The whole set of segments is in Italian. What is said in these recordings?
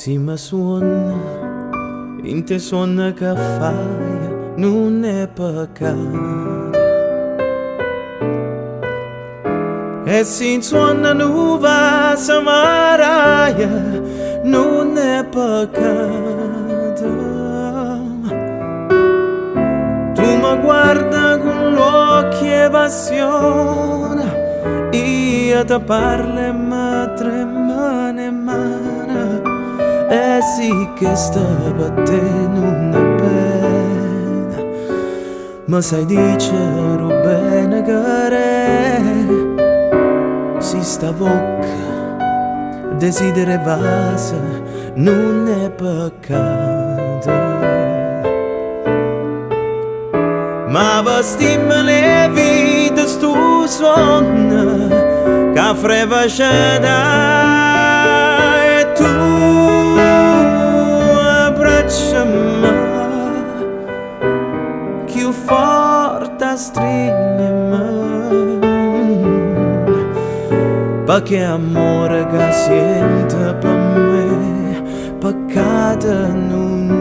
Sì, ma suona, in te suona che fai, non è peccato. E se suona nuova samaraia, non è peccato. Tu mi guarda con l'occhio e passione, io ti parlo e mi tremano e mano. E sì che sta per te non è bene, ma sai dicere bene che re. Si sta bocca, desidera vasa, non è peccato. Ma vestimmo le vite stu sonno, che freva c'è e tu abbracciami, più forte stringimi. Perché amore che sente per me, peccato non è.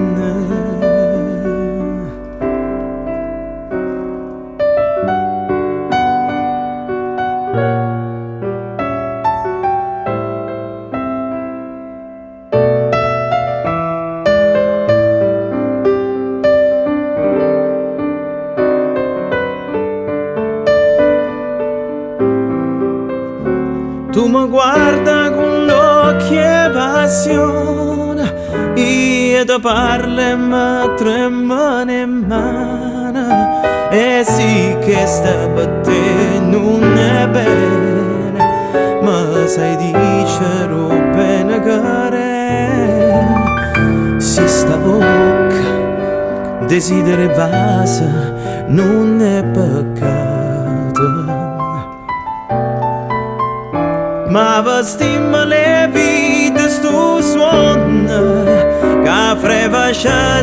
Tu mi guarda con l'occhio e passione, io ti parlo e mi tremano in mano. E sì che sta per te non è bene, ma sai dicere bene che re. Si sta bocca, desidera vasa, non è peccato. Ma vestimmo le vite stu suono, che freva c'è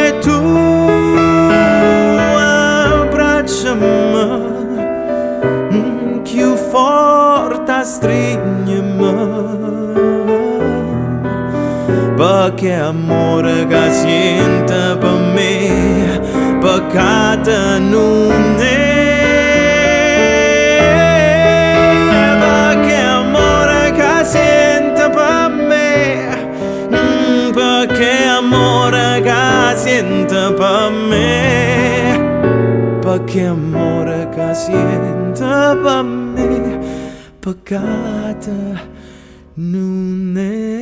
e tu abbracciami, più forte stringimi, perché amore che sente per me, peccato non è. Perché amore che sente per me, perché amore che sente per me, peccato non è.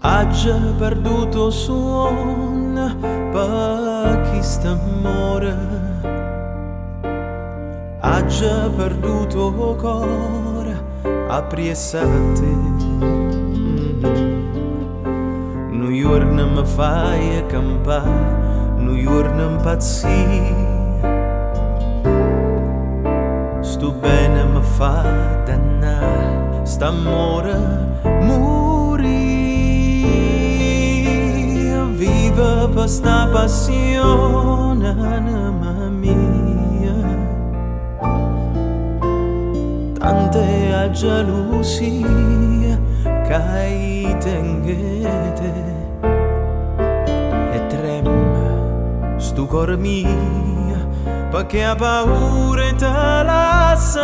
Ha già perduto suono per chi sta amore, ha già perduto cuore a priessate. Nu giorno mi fai campare, nu giorno impazzire, sto bene mi fa dannare, st'amore morire. Viva per sta passione, anima mia, tante gelosia che tenghete e trema stu cor mia, perché ha paura e te lascia,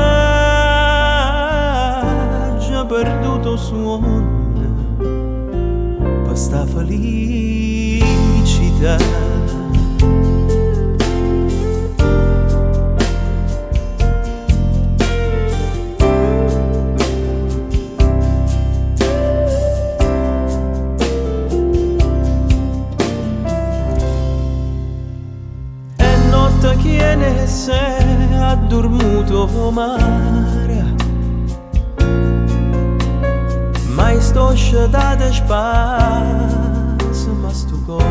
già perduto suono per sta felicità. E notte che ne sei addormuto mare, mai sto scettata spazio ma sto cuore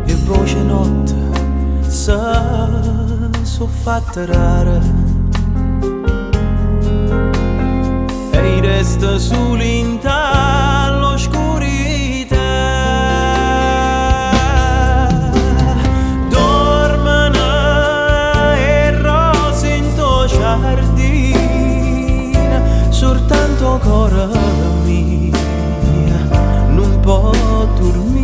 e voce notte so fatta rara e resta sull'inta l'oscurità dormono e rose in tuo giardino soltanto cuore mio non può dormire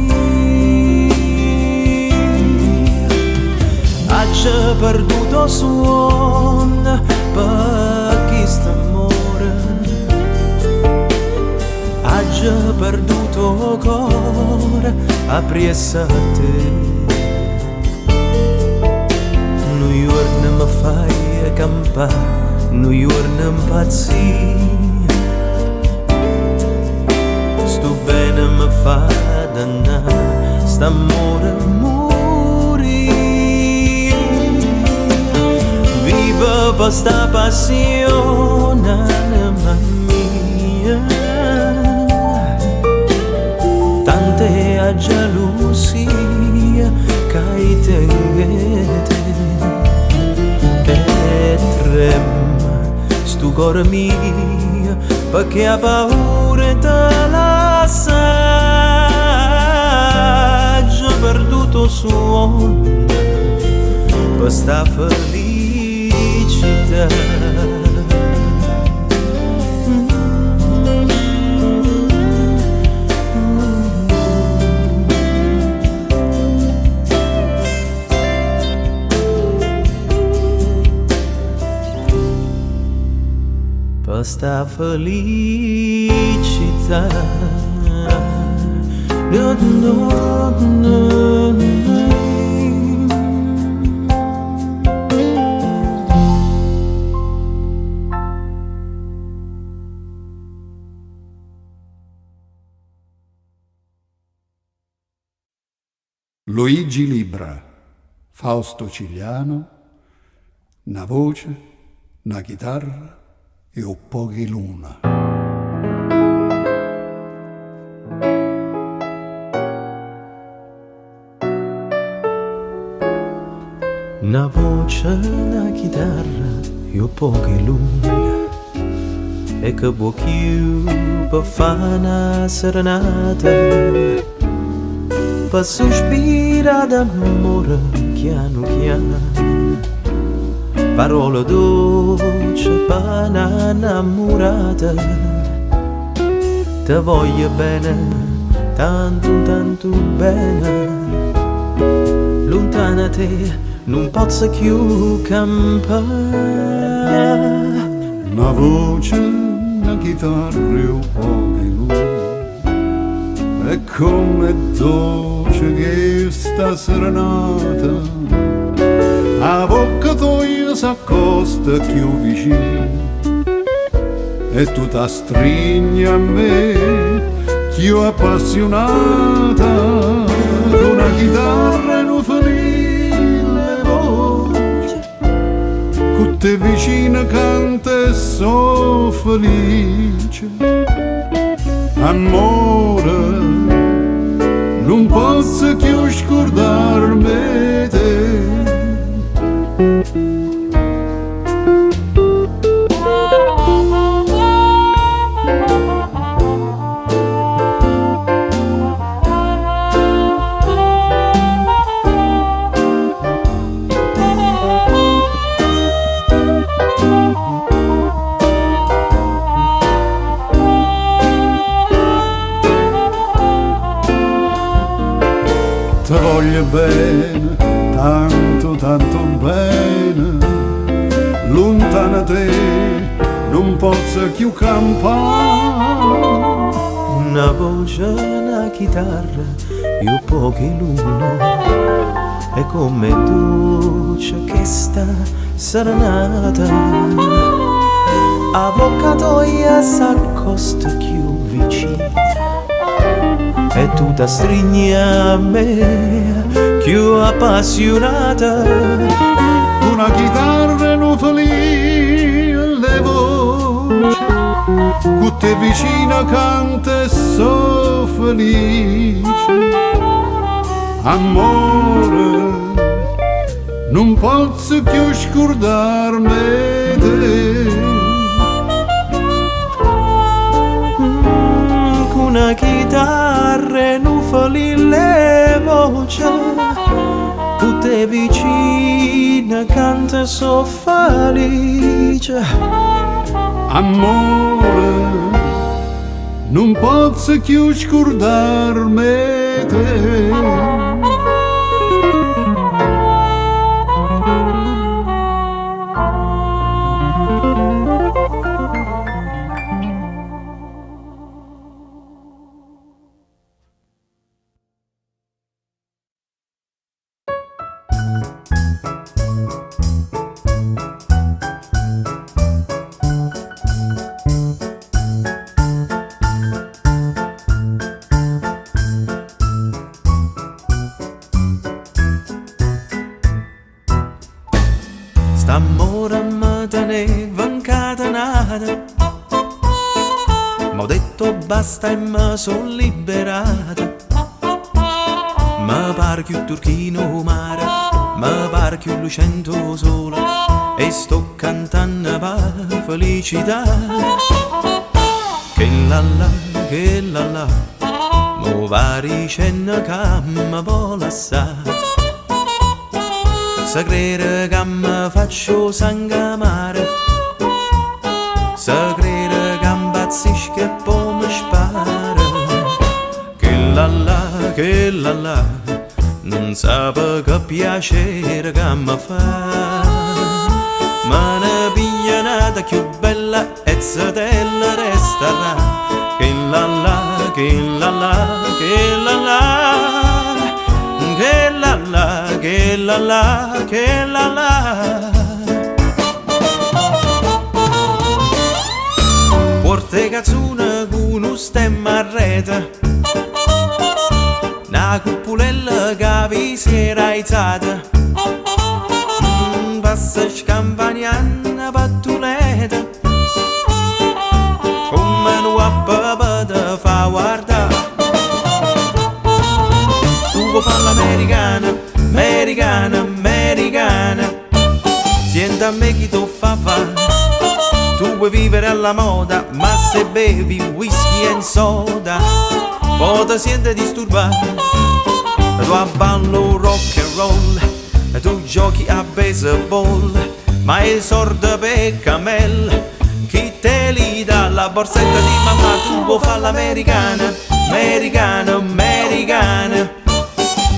c'è perduto suono per questo amore ha già perduto cuore a pressa a te noi giorni mi fai campare noi giorni impazzire sto bene mi fa dannare st'amore per sta passione anima mia tante a gelosia che tenete e trema sto cuore mio perché ha paura te la già perduto suono per sta felicità per sta felicità Luigi Libra, Fausto Cigliano, una voce, una chitarra e un po' di luna. Una voce, una chitarra e un po' di luna e che può più per fare una serenata per sospirare d'amore piano piano parole dolci per innamorata te voglio bene tanto tanto bene lontana te non posso più campare una voce, una chitarra e un po' di luna è come dolce che sta serenata a bocca tua s'accosta più vicino e tu ti stringi a me più appassionata con una chitarra e un felice voce con te vicino canta e so felice amore non posso più scordarmi te Ti voglio bene, tanto tanto bene, lontana te non posso più campare. Una voce, una chitarra e un po' di luna è come dolce che sta serenata avvocatoia s'accosta più vicino e tu ti stringi a me più appassionata una chitarra non felice le voce Cu te vicina canta e so felice. Amore, non posso più scordarmi te. Con una chitarra e non fali le voci, con te vicina canta e so felice. Amore, non posso più scordarmi te. St'amore mi teneva incatenata, m'ho detto basta e mi son liberata. Mi pare più turchino mare, mi pare più lucente sole, e sto cantando per felicità. Che la la, mo va dicendo che mi vuole assai. Se crede che mi faccio sangue amare, se crede che impazzisco e poi mi spara. Che la, non sape che piacere che mi fa. Ma ne piglia nata più bella e se te la resterà. Che la, che la, che la. Che la, che la, che la. Porte cazzuna con uno stemma a rete, una cupulella che vi si era aizzata. Passa scampagnana pattuleta, come un papà te fa guardare. Tu vuoi fare l'americana, americana, americana, senti a me chi tu fa fare. Tu vuoi vivere alla moda, ma se bevi whisky e soda, poi ti senti disturbato. Tu abballo rock and roll, tu giochi a baseball, ma il sordo per camel, chi te li dà la borsetta di mamma. Tu vuoi fare l'americana, americana, americana,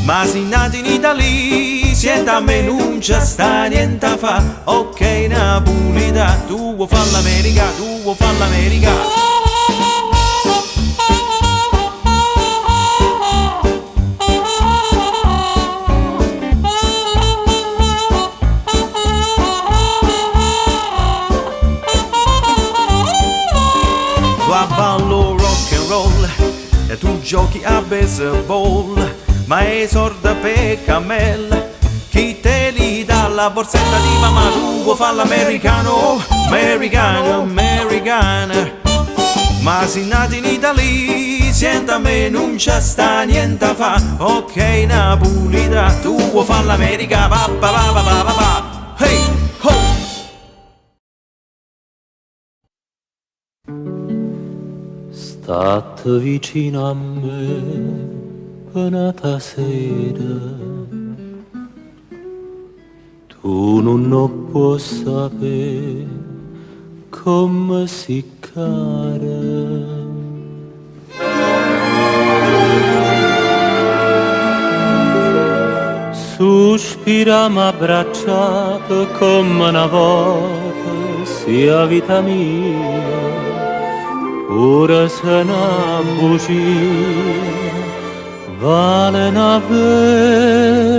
ma se nati in Italia, siete a me non c'è sta niente a fa. Ok Napolita, tu vuoi fare l'America, tu vuoi fare l'America. Tu ballo rock and roll e tu giochi a baseball, ma è sorda per camel, chi te li dà la borsetta di mamma. Tu vuoi fare l'americano, americano, americana, ma se nati in Italia, senta a me non c'è sta niente a fa. Ok Napolita, tu vuoi fare l'America, pa pa pa pa pa pa. Hey ho! State vicino a me penata sera, tu non puoi sapere come si cara. Sospiriamo abbracciato come una volta, sia vita mia, ora se una bugia vale una verità.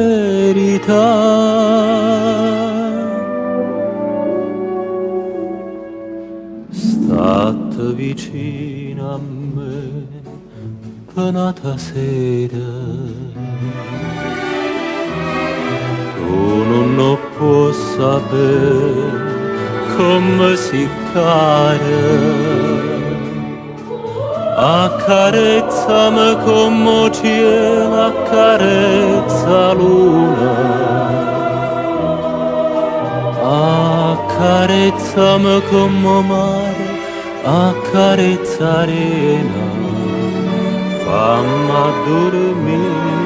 State vicino a me penata sera, tu non puoi sapere come si cara. accarezzami come cielo, accarezza luna, accarezzami come mare, accarezza arena, fammi dormire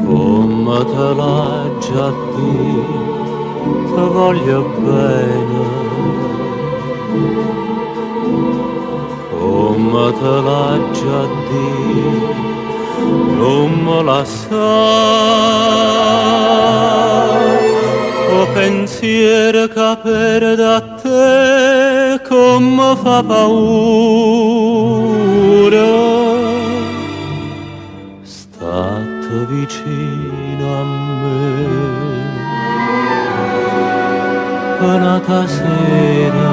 come te l'ha già detto, ti voglio bene. Come te l'ha già detto, non me la sa. Ho pensiero che perde a te come fa paura. State vicino a me, penata sera.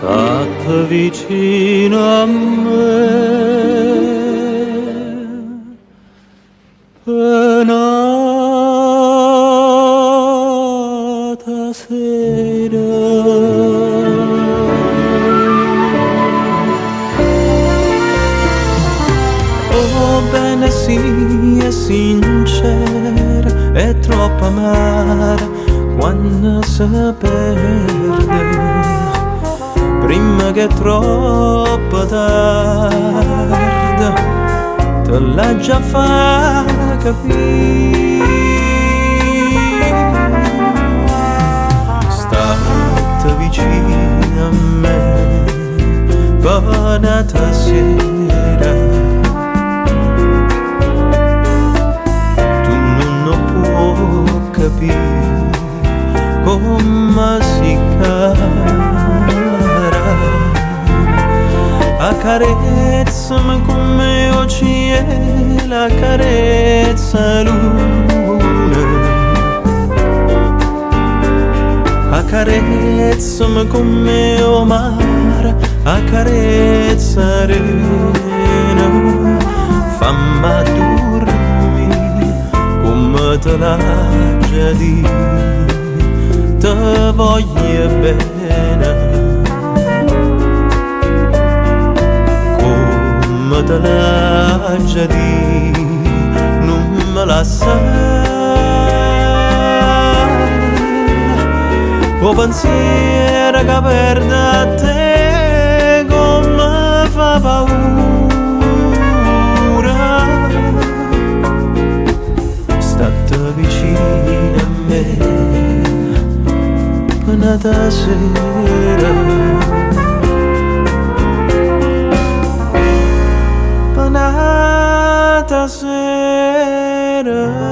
State vicino a me, penata sera. Oh bene sì, è sincera, è troppo amara quando si perde. Prima che è troppo tardi, te l'ha già fa capire. State vicino a me, penata sera. Tu non puoi capire come si accarezzami come o cielo, accarezza luna, accarezzami come o mare, accarezza arena, fammi dormire come te l'ha già detto, te voglio bene. Come te l'ha già detto, non me la sa. O pensiero che perde a te come fa paura. State vicino a me, penata sera. Penata sera.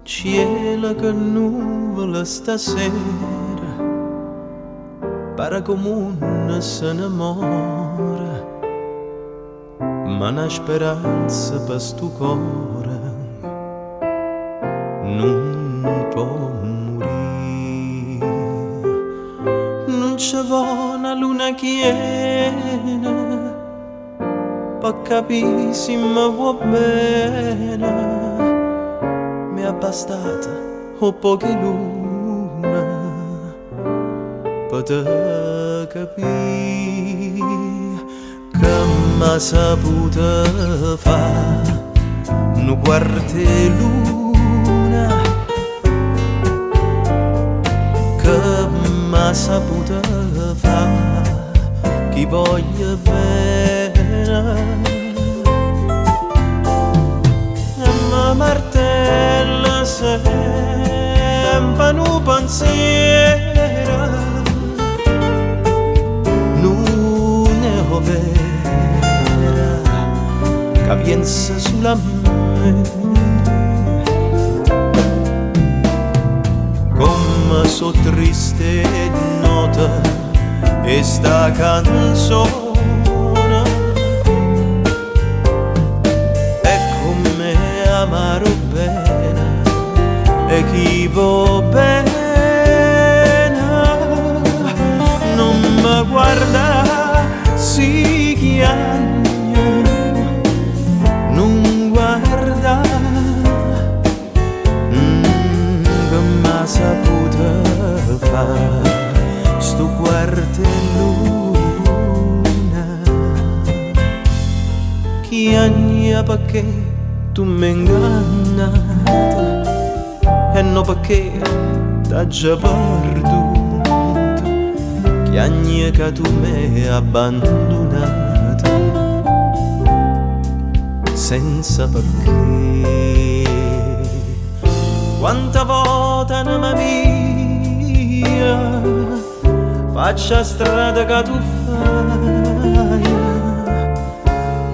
Cielo che nuvola stasera, pare come una se innamora, ma una speranza per sto cuore non può morire. Non c'è una luna piena per capire se mi vuoi bene. Mi è bastata poche luna per te capire che m'ha saputo fare un quarto luna, che m'ha saputo fare chi voglio bene. Martella sempre un pensiero, non è vera che pensa sulla me. Come so triste e nota e sta canzone, amaro bene chi va bene non mi guarda si chiagna, non guarda che m'ha saputo fare sto quartelluna. Chiagna perché tu mi ingannata e no perché t'ha già perduto, chiagna che tu mi hai abbandonata senza perché. Quanta volta anima mia faccia strada che tu fai,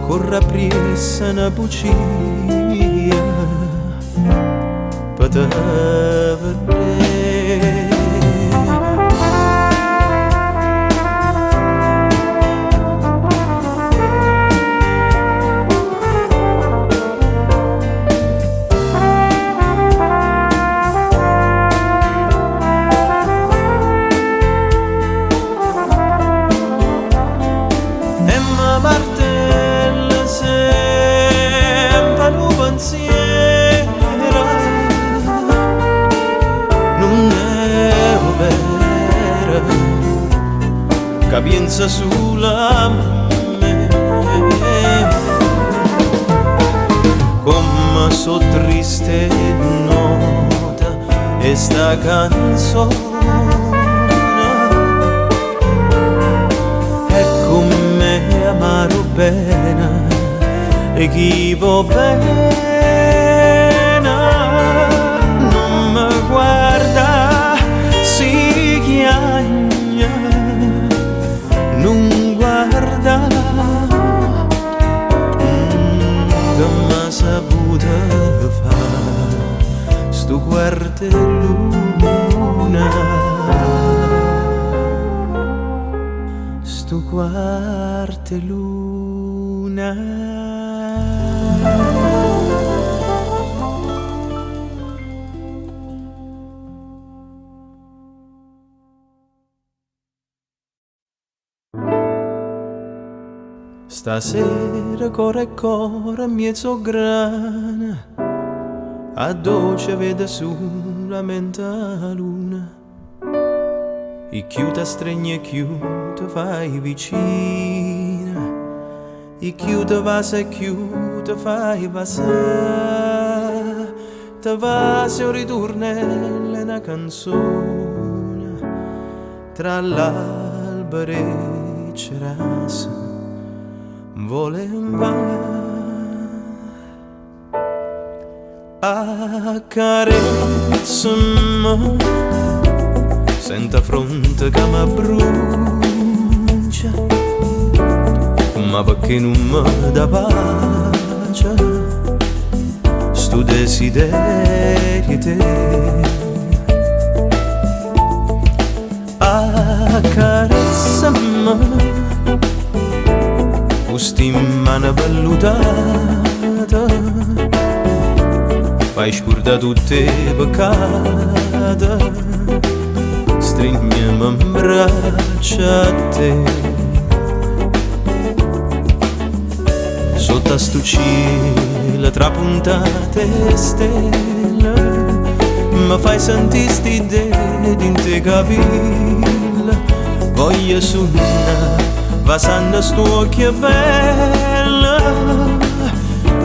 corra appresso una bugia per te vedere. Che pensa sulla me, come so triste nota e sta canzone, e come amaro bene e chi va bene non mi guarda si chiagna, non guarda che m'ha saputo fare sto quartelluna, sto quartelluna. Stasera core e core mezzo grana, a dolce vede solamente la luna, e chiuta stregna e chiuta fai vicina, e chiuta va se chiuta fai passare, te va se un ritornello e una canzone, tra l'albero e cerasa voleva accarezzami, senta fronte che mi brucia, ma perché non mi dà pace sto desiderio te. Accarezzami questi mani vellutata, fai scordare tutte le peccate, stringiami in braccia a te. Sotto a sto cielo trapuntate stelle, mi fai sentire sti detti in te capilla, voglio suonare passando sto occhio bella,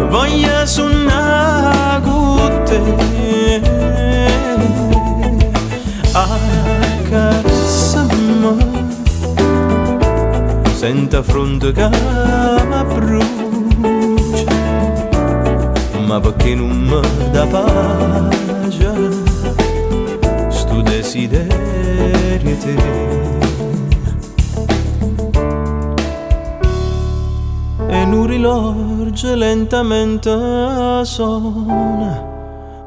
voglio suonare con te, accarezzami, senta fronte che mi brucia, ma perché non mi dà pace sto desiderio te. E un rilorge lentamente suona,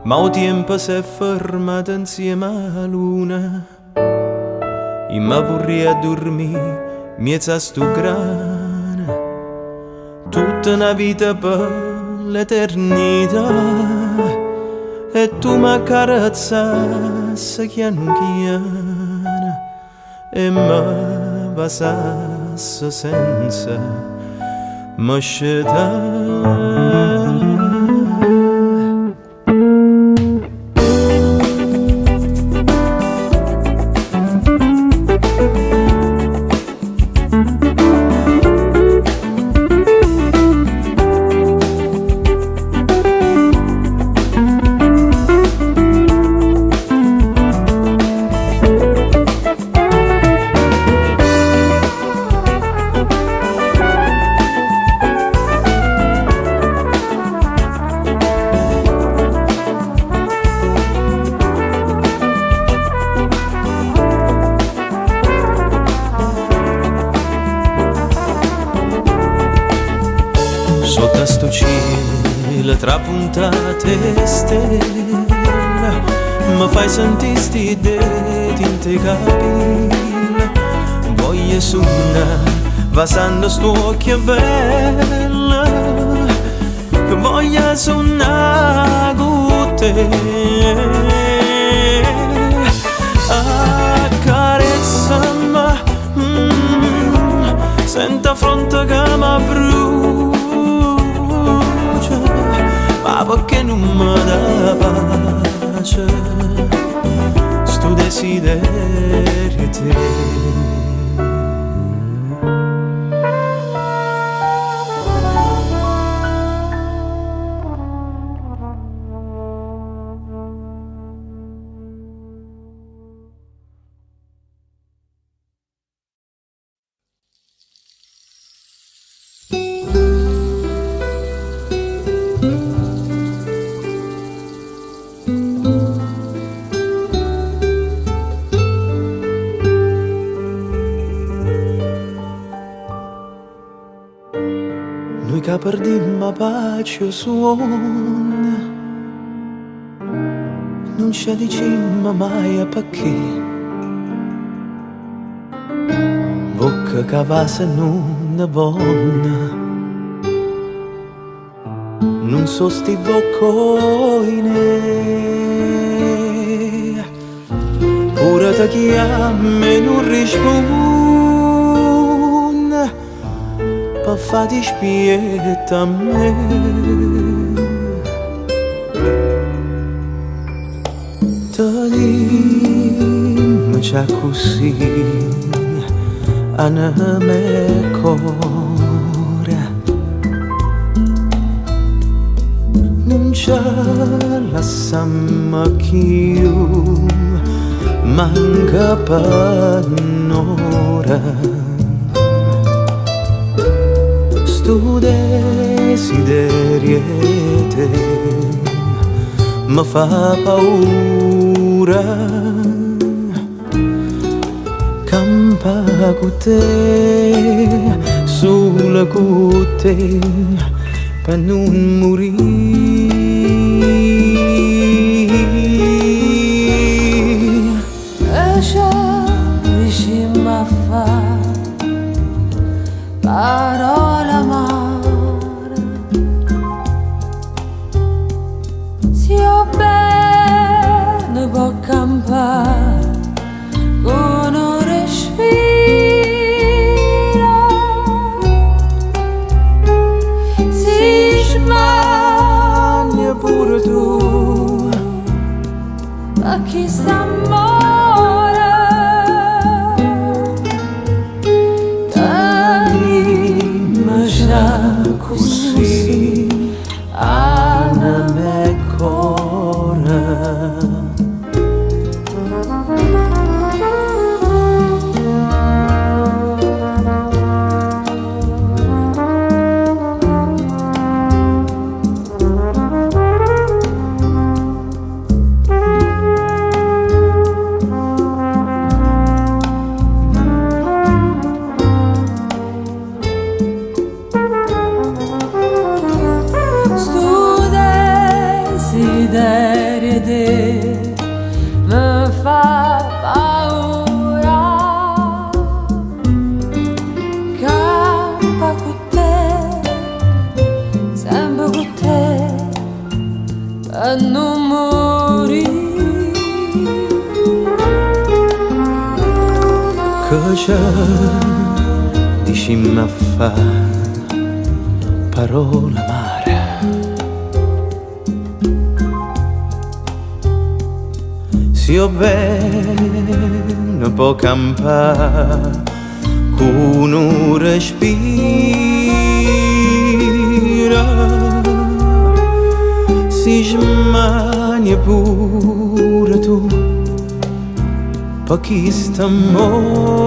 ma il tempo si è fermato insieme alla luna, e mi vorrei dormire mezzo a sto grana, tutta una vita per l'eternità, e tu m'accarezzassi chiano chiano e mi passassi senza m'ascetare. Sotto sto cielo trapuntate stelle mi fai sentire sti denti in te capille. Voglio suonare vasando sto occhio bella, che voglio suonare con te. Accarezzami, sento a fronte che mi brucia, ma perché non mi dà pace sto desiderio te. Noi che perdimmo pace o suono, non ci dicimmo mai a perché. Bocca che va se non è buona, non so sti boccoine, pure te chiami e non rispondi, per fare spietta a me. Te dimmi già così a me cuore, non c'è lasciamo più, manca per un'ora. Tu desideri te mi fa paura, campa con te, solo con te, per non morire. E ciò riuscimmo a fare parole amare, se io bene può campare con un respiro, si smania pure tu, ma chi sta Cosa dici a fa parola amara? Si io bene può campare con un respiro, si smania pure tu, pochi st'amore.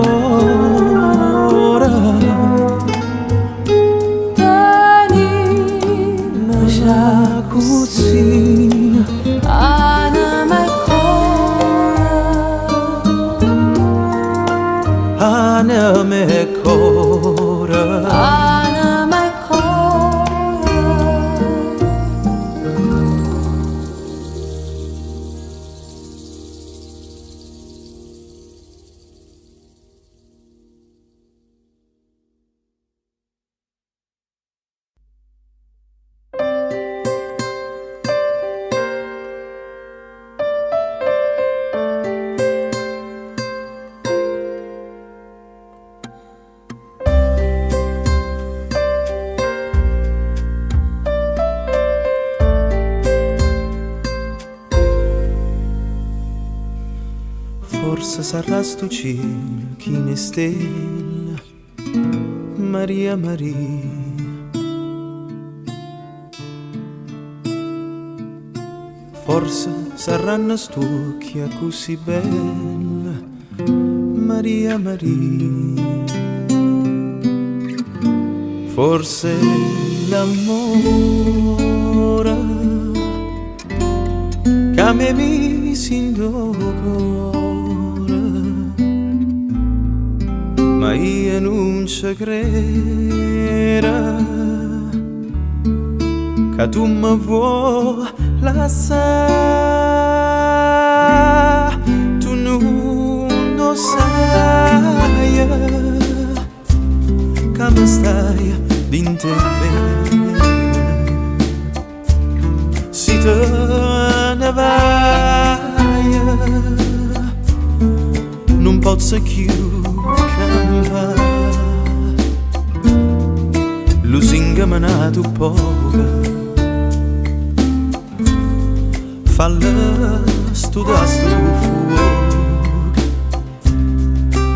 T'anima già Così anima e anima e cuore, anima e cuore. forse sarà sto cielo chi ne stella, Maria Maria. Forse saranno stucchia così bella, Maria Maria. Forse l'amore che mi misi in cuore, ma io non ci credo che tu mi vuoi lasciare. Tu non lo sai che mi stai d'intervento. Si te ne vai non posso più campare. Lusinga me n'ha tu poca, falla studiare sto fuoco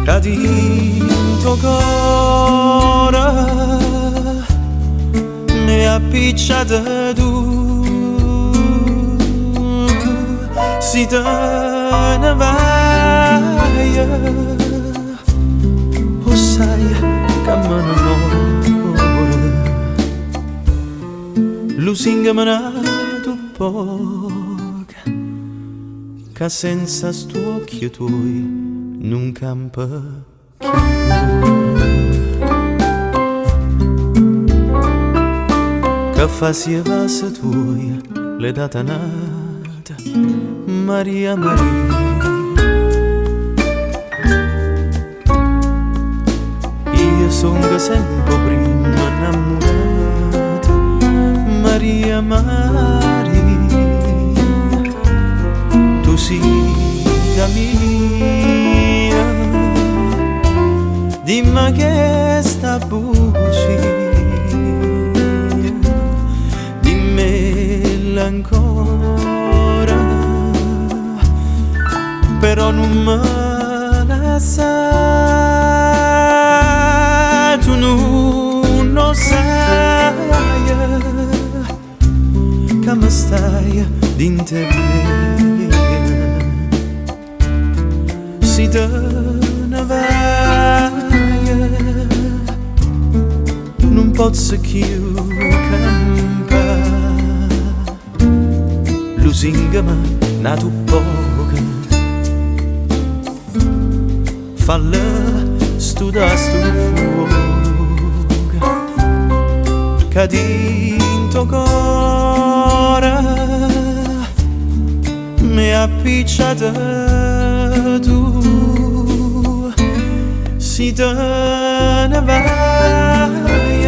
che dentro cuore mi ha appicciato tu. Si te ne vai, o sai che me ne muore. Lusinga me n'ha tu poca, che senza sto occhio tuoi non campa più. Che fa sia vasa tuoi le data nata, Maria Maria. Io sono sempre prima innamorata, Maria Maria. Tu sei la mia, dimmi che sta bugia, dimmela ancora, però non me la sai. Tu non lo sai che mi stai d'intervento. Si te ne vai non posso più campare. Lusinga me n'ha tu poca, falla studiare sto fuoco che dentro cuore mi ha appicciato tu. Si te ne vai,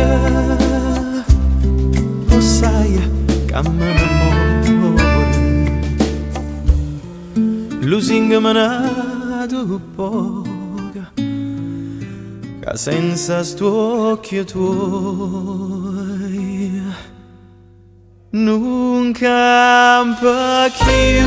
lo sai che me ne muore. Lusinga me n'ha tu poca, che senza sto occhio tuoi non campa più.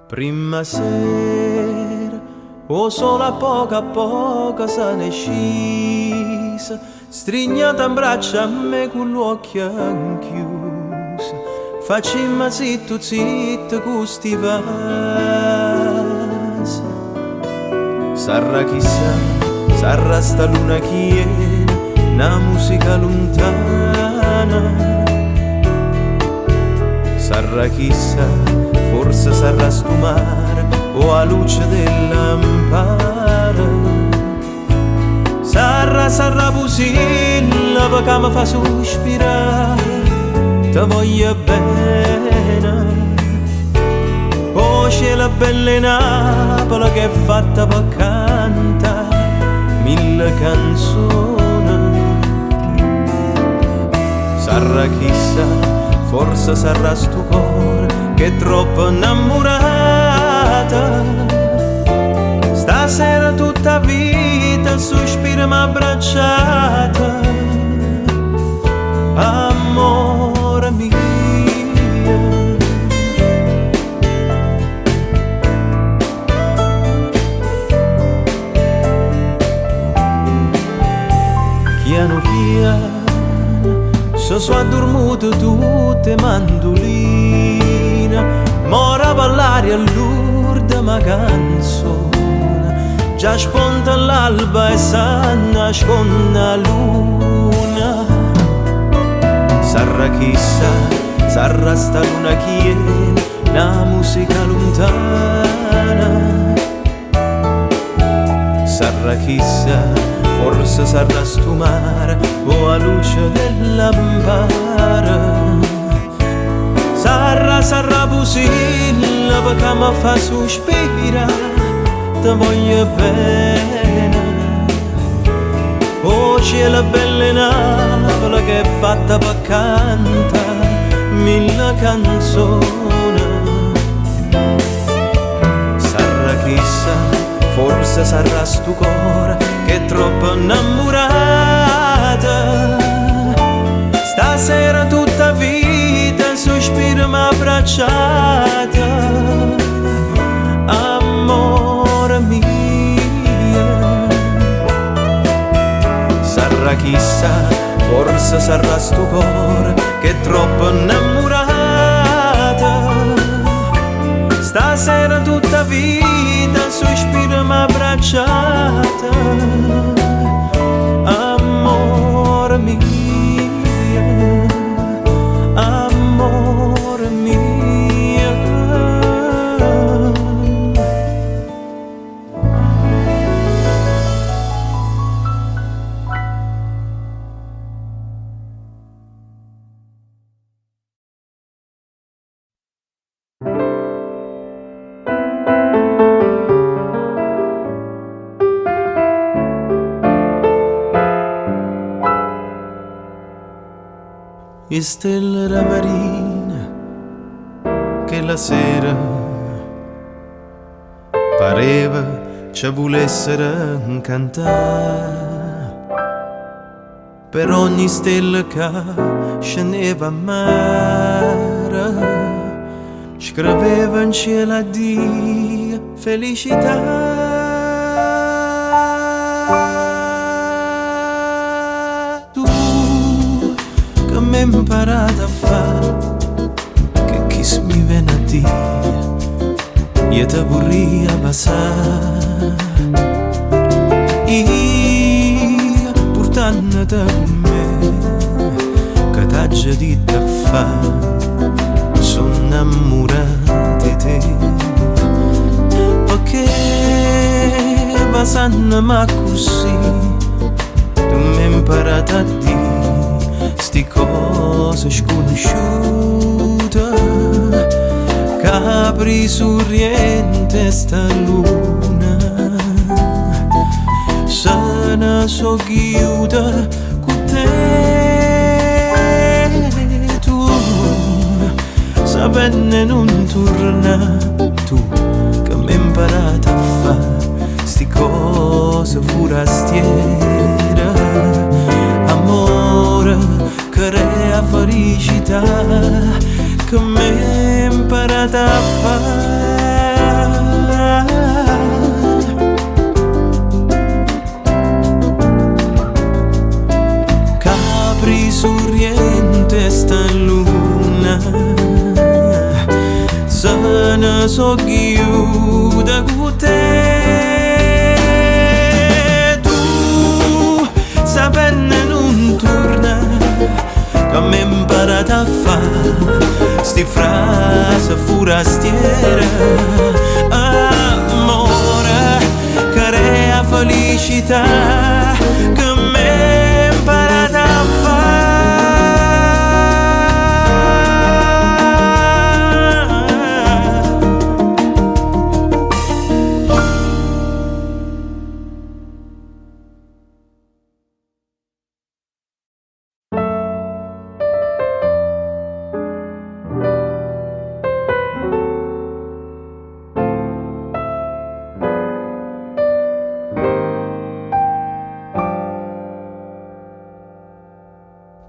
Prima sera, o solo a poco se ne scisa, strignata in braccia a me con l'occhio chiuso, facciamo zitto custi vasi. Sarà chissà, sarà sta luna chiena, una musica lontana. Sarà chissà, forse sarà sto mare o a luce della lampara. Sarà pusilla perché mi fa sospirare, ti voglio bene. Oh cielo bella Napoli che è fatta per cantare 1000 canzoni. Sarà chissà, forse sarà sto cuore che è troppo innamorata. Stasera tutta vita sospira ma abbracciata. Amore mio, piano piano sono addormuto tutte mandoline, mora ballare all'urda ma canzone, già sponta l'alba e sa nasconde la luna. Sarà chissà, sarà sta luna chiena, una musica lontana. Sarà chissà, forse sarà sto mare o a luce della lampara. Sarà pusilla perché mi fa sospirare, ti voglio bene. Oh cielo bella Napoli che è fatta per cantare 1000 canzoni. Sarà chissà, forse sarà sto cuore che è troppo innamorata. Stasera tutta vita sospira ma abbracciata. Amore mio, sarà chissà, forse sarà sto cuore che è troppo innamorata. Stasera tutta vita sospira ma abbracciata. Amore mio, amore mio. E stelle la marina che la sera pareva ci volessero cantare. Per ogni stella che scendeva a mare scriveva in cielo addio felicità. Mi ho imparato a fare che chi mi viene a dire io te vorrei passare. Io sanno da me che t'ha già detto a fa sono innamorato di te perché va sanno ma così tu mi hai imparato a dire sti cose sconosciute capri sorriente sta luna se ne so chiuda con te tu sapenne non torna tu che mi hai imparato a fare sti cose forastiere amore crea felicità che mi hai imparato a fare capri sorriente sta luna se ne so chiuda con te tu sapenne non torna che mi hai imparato a fare sti frasi forastiere amore crea felicità che mi hai imparato a fare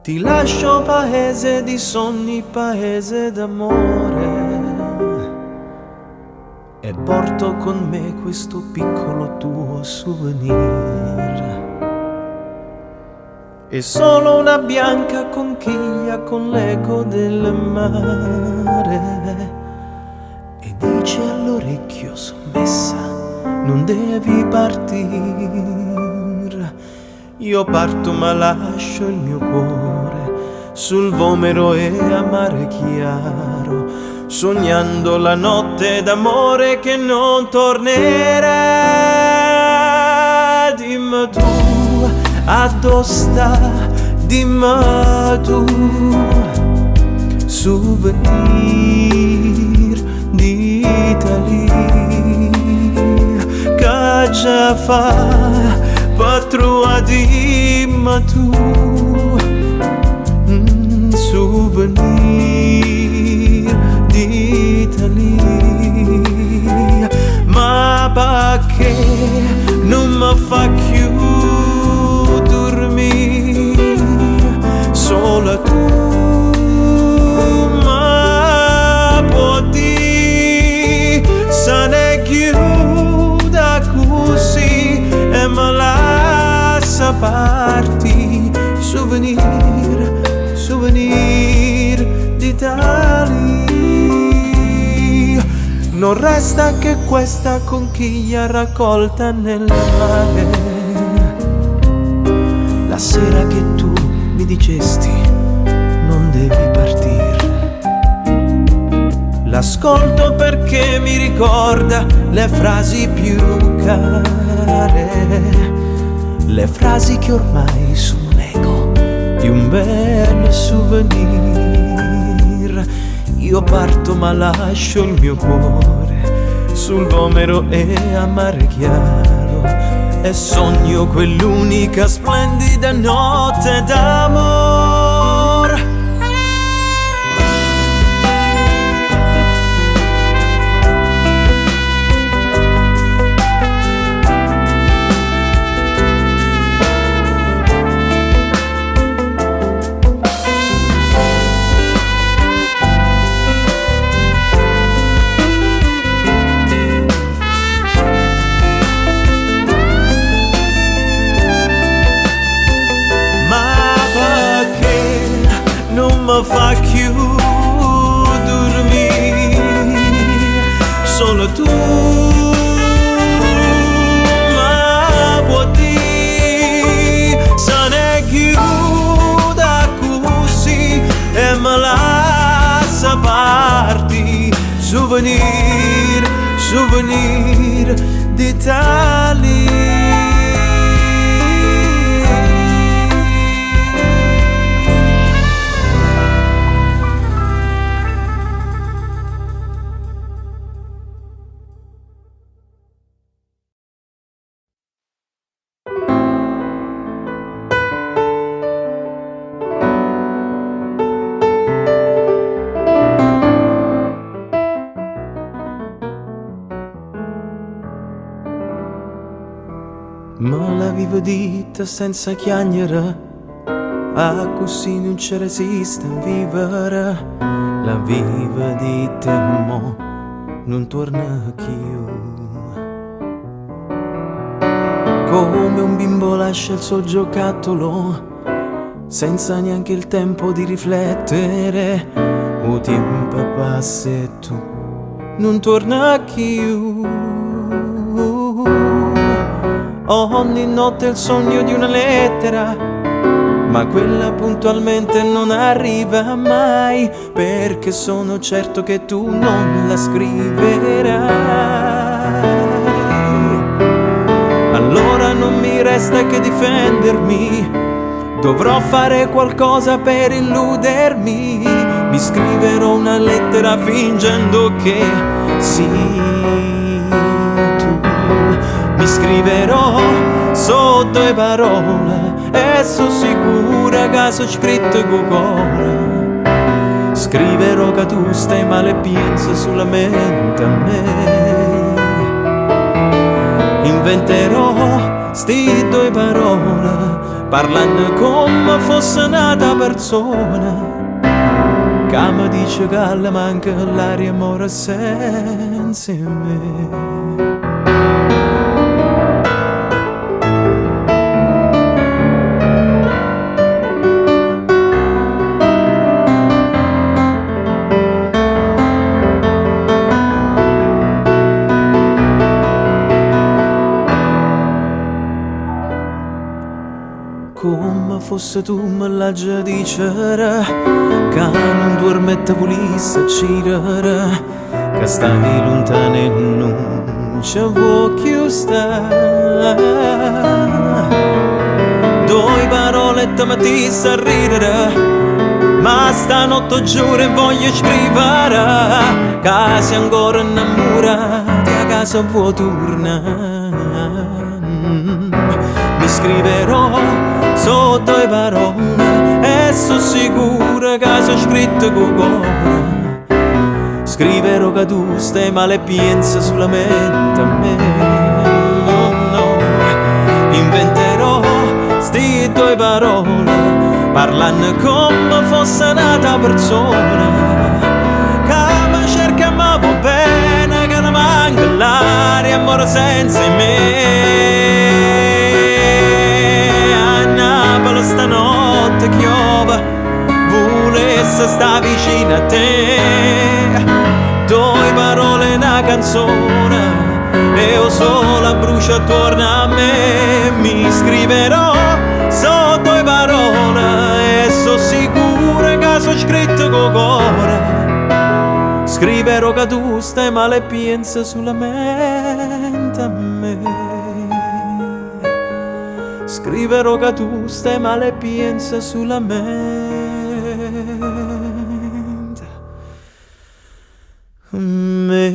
Ti lascio paese di sogni, paese d'amore e porto con me questo piccolo tuo souvenir. È solo una bianca conchiglia con l'eco del mare e dice all'orecchio sommessa non devi partire. Io parto ma lascio il mio cuore sul Vomero e a mare chiaro, sognando la notte d'amore che non tornerà. Dimmi tu, addosta, dimmi tu, souvenir d'Italia, che già fa patrua, dimmi tu, souvenir d'Italia, ma perché non mi fa più dormire sola tu, ma può dire se ne chiuda così e me lascia parti, souvenir, souvenir d'Italia. Non resta che questa conchiglia raccolta nel mare, la sera che tu mi dicesti non devi partire. L'ascolto perché mi ricorda le frasi più care, le frasi che ormai sono l'eco di un bel souvenir. Io parto ma lascio il mio cuore sul Vomero e a mare chiaro e sogno quell'unica splendida notte d'amor. Mi fa più dormire solo tu, ma può dire se ne souvenir d'Italie. Ma la vivo dita senza chiagnere, a così non ci resiste a vivere. La vivo dita mo non torna più. Come un bimbo lascia il suo giocattolo senza neanche il tempo di riflettere. O tempo passa e tu non torna più. Ogni notte il sogno di una lettera, ma quella puntualmente non arriva mai, perché sono certo che tu non la scriverai. Allora non mi resta che difendermi, dovrò fare qualcosa per illudermi. Mi scriverò una lettera fingendo che mi scriverò sotto le parole e sono sicura che sono scritto con cuore. Scriverò che tu stai male e pensi solamente a me. Inventerò sti due parole parlando come fosse nata persona, che mi dice che le manca l'aria amore senza me. Come fosse tu me la già dicere, che non dormette volisse girare, che stai lontano e non ci vuoi più stare. Due parolette mi disse a ridere, ma stanotte giuro voglio scrivere, che sei ancora innamorati a casa vuoi tornare. Mi scriverò sotto le parole e sono sicura che sono scritto con cuore. Scriverò che tu stai male e pensi solamente a me. No, no. Inventerò sti due parole parlando come fosse nata persona, che mi cerca e mi va bene, che ne manca l'aria amore senza me. Stanotte chiova, volesse sta vicino a te. Due parole e una canzone e io sola brucia attorno a me. Mi scriverò sotto le parole e sono sicura che sono scritto con cuore. Scriverò che tu stai male e pensi solamente a me. Scriverò che tu stai male e pensi solamente a me.